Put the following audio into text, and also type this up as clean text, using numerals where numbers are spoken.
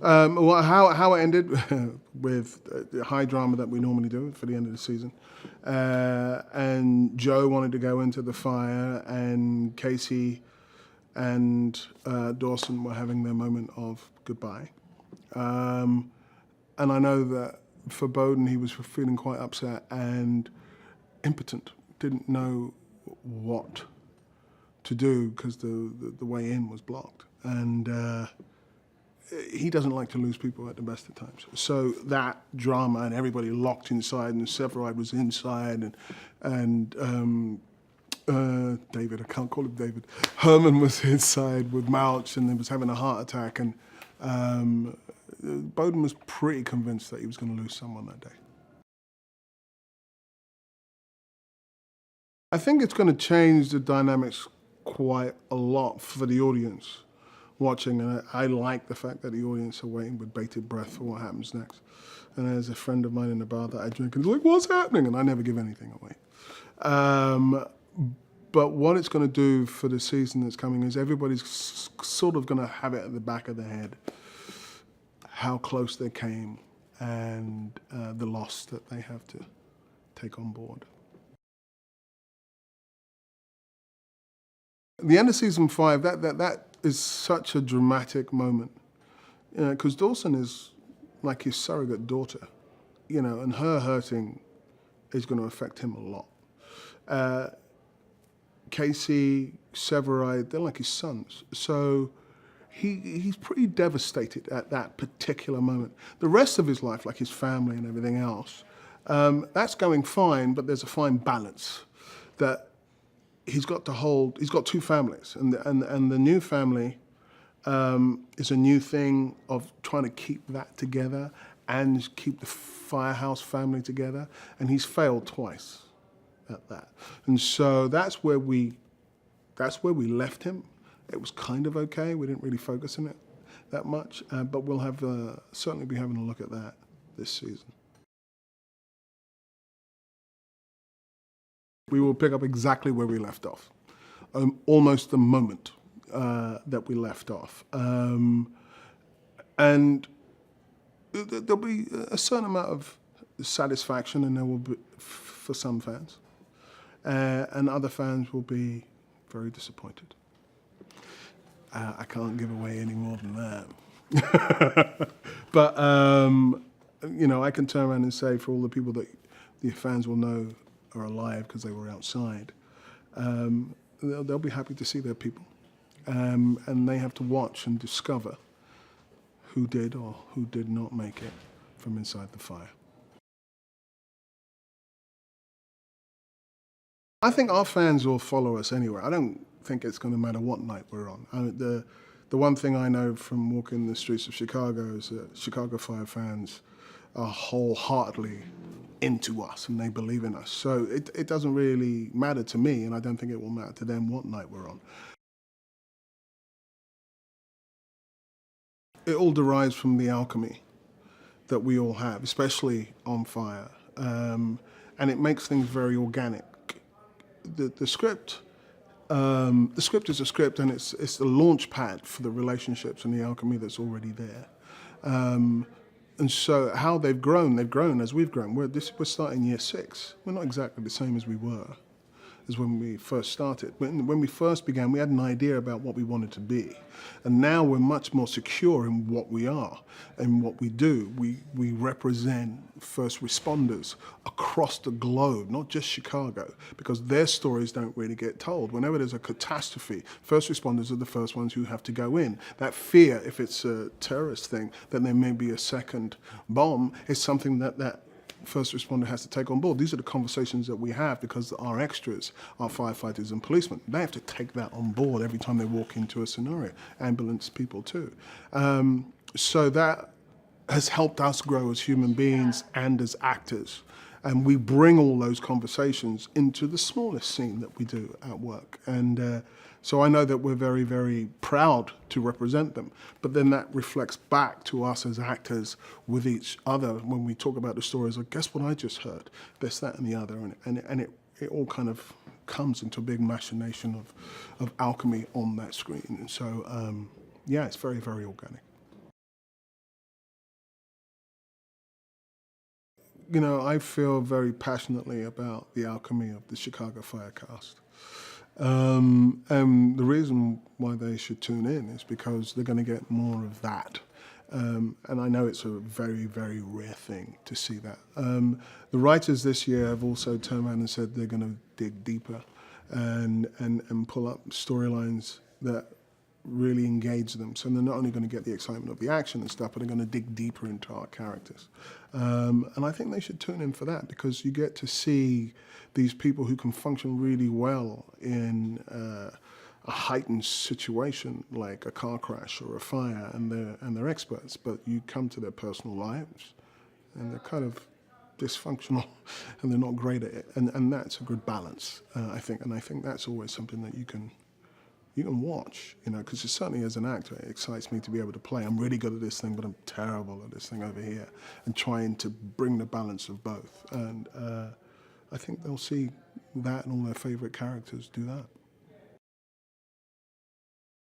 Well, how it ended with the high drama that we normally do for the end of the season. And Joe wanted to go into the fire, and Casey and Dawson were having their moment of goodbye. And I know that for Boden, he was feeling quite upset and impotent, didn't know what to do because the way in was blocked. And he doesn't like to lose people at the best of times. So that drama and everybody locked inside, and Severide was inside, and David, I can't call him David, Herman was inside with Mouch and he was having a heart attack, and Boden was pretty convinced that he was going to lose someone that day. I think it's going to change the dynamics quite a lot for the audience watching, and I like the fact that the audience are waiting with bated breath for what happens next. And there's a friend of mine in the bar that I drink and he's like, what's happening? And I never give anything away. But what it's going to do for the season that's coming is everybody's sort of going to have it at the back of their head, how close they came and the loss that they have to take on board. The end of season 5, that is such a dramatic moment, because Dawson is like his surrogate daughter, and her hurting is going to affect him a lot. Casey, Severide, they're like his sons. So he's pretty devastated at that particular moment. The rest of his life, like his family and everything else, that's going fine, but there's a fine balance that he's got to hold. He's got 2 families, and the new family is a new thing of trying to keep that together and keep the Firehouse family together, and he's failed twice at that. And so that's where we left him. It was kind of okay. We didn't really focus on it that much, but we'll have certainly be having a look at that this season. We will pick up exactly where we left off, almost the moment that we left off. And there'll be a certain amount of satisfaction, and there will be for some fans. And other fans will be very disappointed. I can't give away any more than that. But, I can turn around and say for all the people that the fans will know are alive because they were outside, they'll be happy to see their people. And they have to watch and discover who did or who did not make it from inside the fire. I think our fans will follow us anywhere. I don't think it's going to matter what night we're on. The one thing I know from walking the streets of Chicago is that Chicago Fire fans are wholeheartedly into us and they believe in us. So it doesn't really matter to me, and I don't think it will matter to them what night we're on. It all derives from the alchemy that we all have, especially on fire. And it makes things very organic. The script is a script, and it's the launch pad for the relationships and the alchemy that's already there. And so how they've grown as we've grown. We're starting year 6. We're not exactly the same as we were as when we first started. When we first began, we had an idea about what we wanted to be. And now we're much more secure in what we are and what we do. We represent first responders across the globe, not just Chicago, because their stories don't really get told. Whenever there's a catastrophe, first responders are the first ones who have to go in. That fear, if it's a terrorist thing, that there may be a second bomb, is something that first responder has to take on board. These are the conversations that we have because our extras are firefighters and policemen. They have to take that on board every time they walk into a scenario. Ambulance people too. So that has helped us grow as human beings and as actors. And we bring all those conversations into the smallest scene that we do at work. And so I know that we're very, very proud to represent them. But then that reflects back to us as actors with each other when we talk about the stories like, guess what I just heard? This, that, and the other. And it all kind of comes into a big machination of alchemy on that screen. And so, yeah, it's very, very organic. you know, I feel very passionately about the alchemy of the Chicago Firehouse. And the reason why they should tune in is because they're going to get more of that. And I know it's a very, very rare thing to see that. The writers this year have also turned around and said they're going to dig deeper and pull up storylines that really engage them. So they're not only going to get the excitement of the action and stuff, but they're going to dig deeper into our characters. And I think they should tune in for that, because you get to see these people who can function really well in a heightened situation like a car crash or a fire, and they're experts, but you come to their personal lives and they're kind of dysfunctional and they're not great at it. And that's a good balance, I think. And I think that's always something that you can watch, you know, because certainly as an actor, it excites me to be able to play. I'm really good at this thing, but I'm terrible at this thing over here, and trying to bring the balance of both. And I think they'll see that and all their favorite characters do that.